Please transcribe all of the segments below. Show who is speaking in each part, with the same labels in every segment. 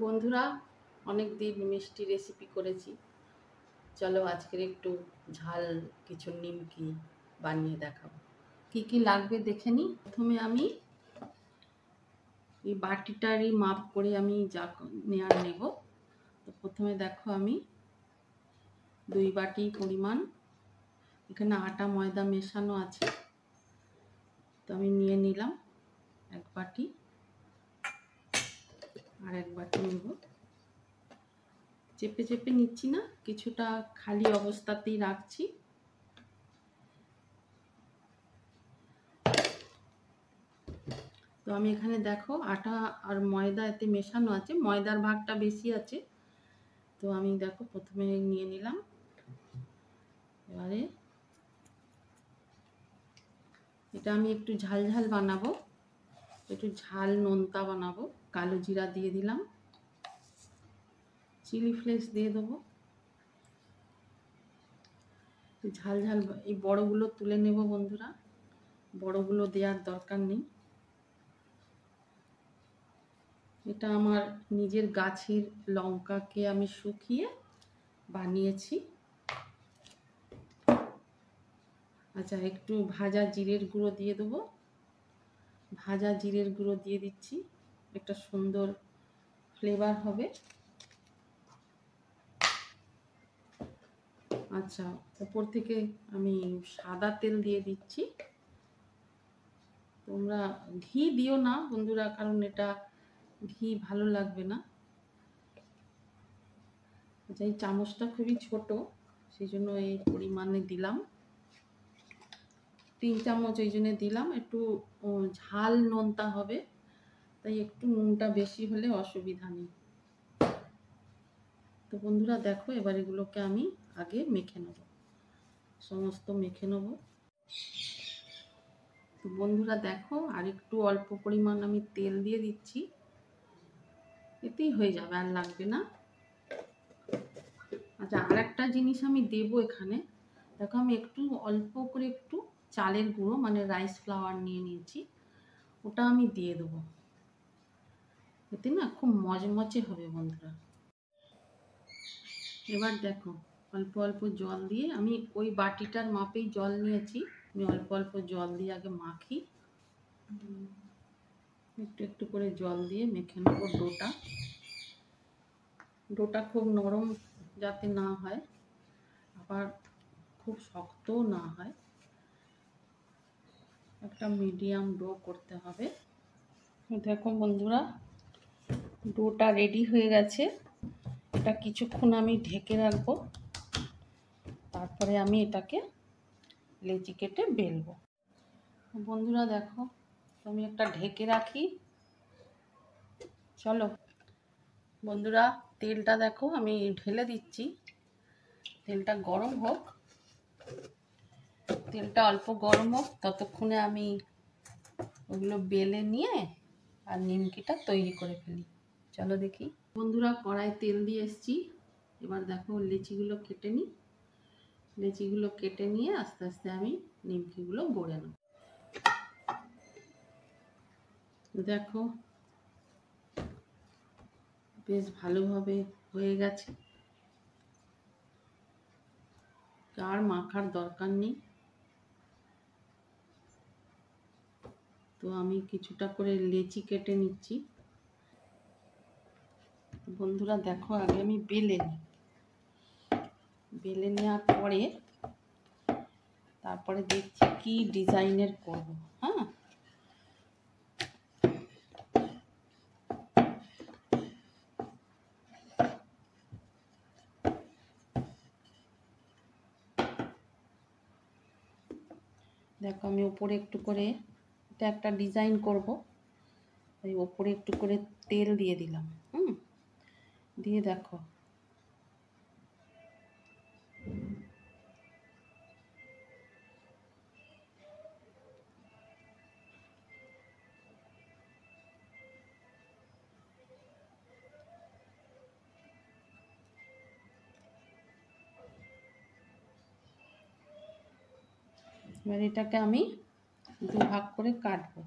Speaker 1: বন্ধুরা, অনেক দিন মিষ্টি রেসিপি করেছি। চলো আজকের একটু ঝাল কিছু নিমকি বানিয়ে দেখাবো। কি কি লাগবে দেখে নিই। প্রথমে আমি এই বাটিটারই মাপ করে আমি যা নেব। তো প্রথমে দেখো আমি 2 বাটি পরিমাণ, এখানে আটা ময়দা মেশানো আছে, তো আমি নিয়ে নিলাম 1 বাটি। আর 1 বাটি নেব, চেপে চেপে নিচ্ছি না, কিছুটা খালি অবস্থাতেই রাখছি। তো আমি এখানে দেখো আটা আর ময়দা এতে মেশানো আছে, ময়দার ভাগটা বেশি আছে। তো আমি দেখো প্রথমে নিয়ে নিলাম। এবারে এটা আমি একটু ঝাল ঝাল বানাবো, একটু ঝাল নোনতা বানাবো। কালো জিরা দিয়ে দিলাম, চিলি ফ্লেক্স দিয়ে দেবো। ঝাল ঝাল এই বড়গুলো তুলে নেব বন্ধুরা, বড়গুলো দেওয়ার দরকার নেই। এটা আমার নিজের গাছের লঙ্কাকে আমি শুকিয়ে বানিয়েছি। আচ্ছা, একটু ভাজা জিরের গুঁড়ো দিয়ে দেবো, ভাজা জিরের গুঁড়ো দিয়ে দিচ্ছি, একটা সুন্দর ফ্লেভার হবে। আচ্ছা, উপর থেকে আমি সাদা তেল দিয়ে দিচ্ছি। তোমরা ঘি দিও না বন্ধুরা, কারণ এটা ঘি ভালো লাগবে না। আচ্ছা, এই চামচটা খুবই ছোট, সেই জন্য এই পরিমাণে দিলাম। 3 চামচ এই জন্য দিলাম, একটু ঝাল নোনতা হবে, তাই একটু নুনটা বেশি হলে অসুবিধা নেই। তো বন্ধুরা দেখো, এবার এগুলোকে আমি আগে মেখে নেব, সমস্ত মেখে নেব। তো বন্ধুরা দেখো, আর একটু অল্প পরিমাণ আমি তেল দিয়ে দিচ্ছি, এতেই হয়ে যাবে, আর লাগবে না। আচ্ছা, আর একটা জিনিস আমি দেব এখানে, দেখো আমি একটু অল্প করে একটু চালের গুঁড়ো মানে রাইস ফ্লাওয়ার নিয়ে নিয়েছি, ওটা আমি দিয়ে দেবো। এতে না খুব মজমচে হবে বন্ধুরা। এবার দেখো অল্প অল্প জল দিয়ে, আমি ওই বাটিটার মাপেই জল নিয়েছি, আমি অল্প অল্প জল দিয়ে আগে মাখি। একটু একটু করে জল দিয়ে মেখে নেব ডোটা। ডোটা খুব নরম যাতে না হয়, আবার খুব শক্তও না হয়, একটা মিডিয়াম ডো করতে হবে। দেখো বন্ধুরা, ডোটা রেডি হয়ে গেছে। এটা কিছুক্ষণ আমি ঢেকে রাখবো, তারপরে আমি এটাকে লেচি কেটে বেলবো। বন্ধুরা দেখো, আমি একটা ঢেকে রাখি। চলো বন্ধুরা, তেলটা দেখো আমি ঢেলে দিচ্ছি, তেলটা গরম হোক, তেলটা অল্প গরম হোক, ততক্ষণে আমি ওগুলো বেলে নিয়ে আর নিমকিটা তৈরি করে ফেলি। চলো দেখি। বন্ধুরা, কড়াই তেল দিয়ে এসছি, এবার দেখো লিচিগুলো কেটে নিই। লিচিগুলো কেটে নিয়ে আস্তে আস্তে আমি নিমকিগুলো গড়ে নেব। দেখো বেশ ভালোভাবে হয়ে গেছে, আর মাখার দরকার নেই। তো আমি কিছুটা করে লেচি কেটে নিচ্ছি। বন্ধুরা দেখো, আগে আমি বেলে নিই, বেলে নেওয়ার পরে তারপরে দেখছি কি ডিজাইনের করব। হ্যাঁ, দেখো আমি উপরে একটু করে, এটা একটা ডিজাইন করব, তাই উপরে একটু করে তেল দিয়ে দিলাম। দিয়ে দেখো এবার এটাকে আমি 2 ভাগ করে কাটবো।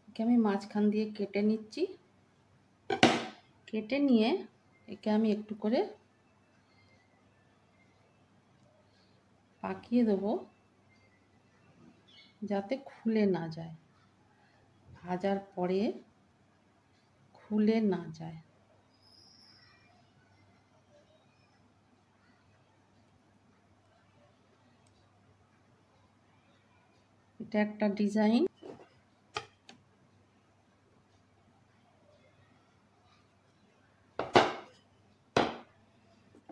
Speaker 1: একে আমি মাঝখান দিয়ে কেটে নিচ্ছি, কেটে নিয়ে একে আমি একটু করে পাকিয়ে দেবো যাতে খুলে না যায়, ভাজার পরে খুলে না যায়। এটা একটা ডিজাইন।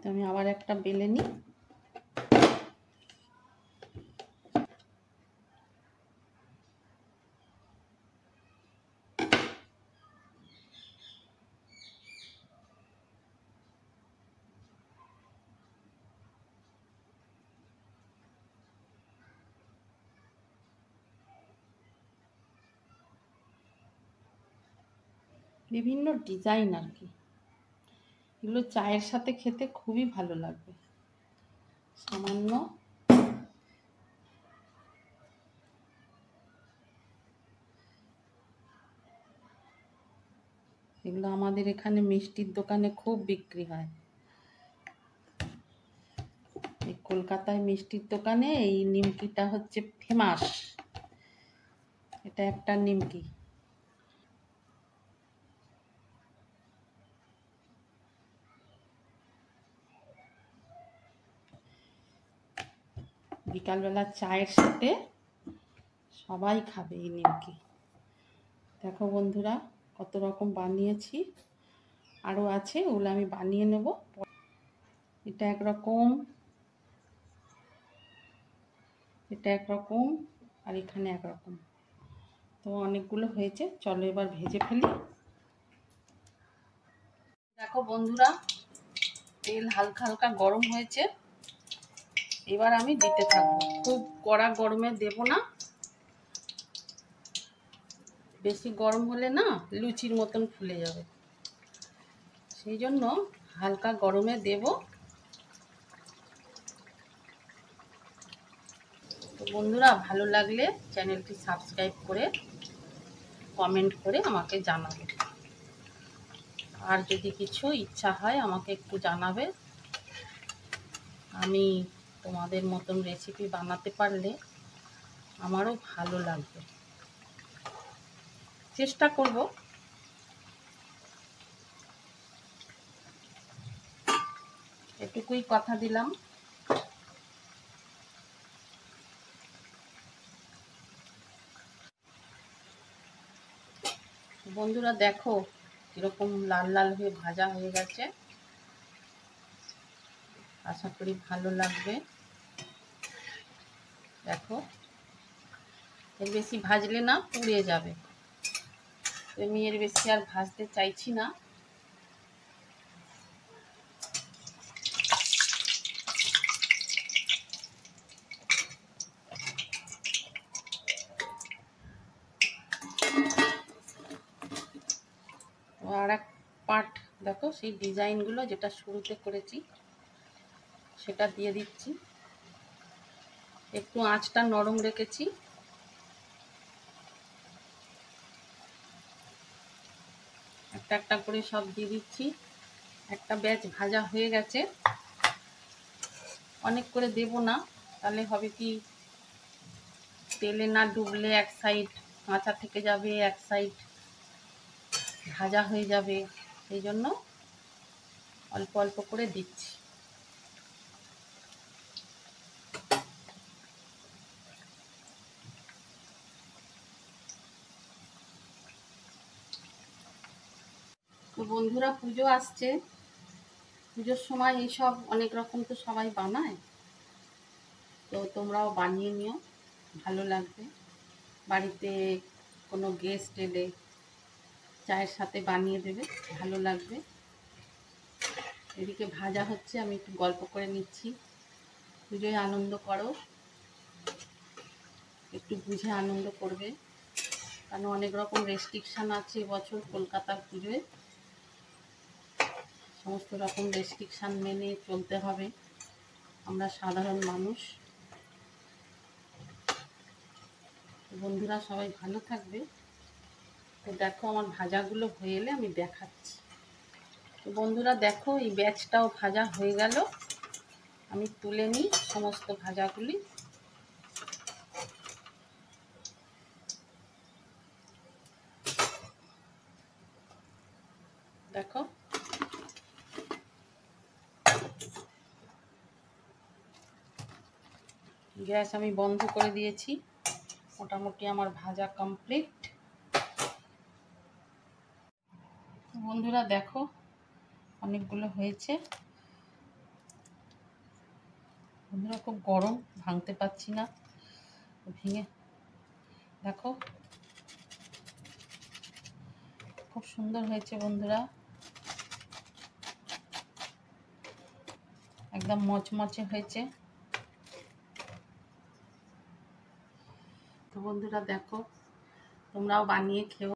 Speaker 1: তো আমি আবার একটা বেলে নিই। বিভিন্ন ডিজাইন আর কি, এগুলো চায়ের সাথে খেতে খুবই ভালো লাগবে। সামান্য এগুলো আমাদের এখানে মিষ্টির দোকানে খুব বিক্রি হয়। এই কলকাতায় মিষ্টির দোকানে এই নিমকিটা হচ্ছে ফেমাস। এটা একটা নিমকি। বিকালবেলা চায়ের সাথে সবাই খাবে এই নিমকি। দেখো বন্ধুরা কত রকম বানিয়েছি, আরও আছে, ওগুলো আমি বানিয়ে নেব। এটা একরকম, এটা একরকম, আর এখানে একরকম। তো অনেকগুলো হয়েছে, চলো এবার ভেজে ফেলি। দেখো বন্ধুরা তেল হালকা হালকা গরম হয়েছে, এবার আমি দিতে থাকবো। খুব কড়া গরমে দেব না, বেশি গরম হলে না লুচির মতন ফুলে যাবে, সেই জন্য হালকা গরমে দেব। তো বন্ধুরা ভালো লাগলে চ্যানেলটি সাবস্ক্রাইব করে কমেন্ট করে আমাকে জানাবে, আর যদি কিছু ইচ্ছা হয় আমাকে একটু জানাবে। আমি তোমাদের মতন রেসিপি বানাতে পারলে আমারও ভালো লাগবে, চেষ্টা করব। এটুকুই কথা দিলাম। বন্ধুরা দেখো কিরকম লাল লাল হয়ে ভাজা হয়ে গেছে, আশা করি ভালো লাগবে। দেখো এর বেশি ভাজলে না পুড়ে যাবে, আমি এর বেশি আর ভাজতে চাইছি না। আর এক পার্ট দেখো সেই ডিজাইনগুলো যেটা শুরুতে করেছি সেটা দিয়ে দিচ্ছি। একটু আঁচটা নরম রেখেছি। একটা একটা করে সব দিয়ে দিচ্ছি। একটা ব্যাচ ভাজা হয়ে গেছে, অনেক করে দেব না, তাহলে হবে কি তেলে না ডুবলে এক সাইড কাঁচা থেকে যাবে, এক সাইড ভাজা হয়ে যাবে, সেই জন্য অল্প অল্প করে দিচ্ছি। তো বন্ধুরা পুজো আসছে, পুজোর সময় এইসব অনেক রকম তো সবাই বানায়, তো তোমরাও বানিয়ে নিও, ভালো লাগবে। বাড়িতে কোনো গেস্ট এলে চায়ের সাথে বানিয়ে দেবে, ভালো লাগবে। এদিকে ভাজা হচ্ছে, আমি একটু গল্প করে নিচ্ছি। পুজোয় আনন্দ করো, একটু বুঝে আনন্দ করবে, কারণ অনেক রকম রেস্ট্রিকশান আছে এবছর কলকাতার পুজোয়। সমস্ত রকম রেস্ট্রিকশান মেনে চলতে হবে, আমরা সাধারণ মানুষ। বন্ধুরা সবাই ভালো থাকবে। তো দেখো আমার ভাজাগুলো হয়ে এলে আমি দেখাচ্ছি। তো বন্ধুরা দেখো, এই ব্যাচটাও ভাজা হয়ে গেল। আমি তুলে নিই সমস্ত ভাজাগুলি। দেখো, গ্যাস আমি বন্ধ করে দিয়েছি। মোটামুটি আমার ভাজা কমপ্লিট। বন্ধুরা দেখো, অনেকগুলো হয়েছে। বন্ধুরা খুব গরম, ভাঙতে পারছি না, ভেঙে দেখো খুব সুন্দর হয়েছে বন্ধুরা, একদম মচমচে হয়েছে। তো বন্ধুরা দেখো, তোমরাও বানিয়ে খেও।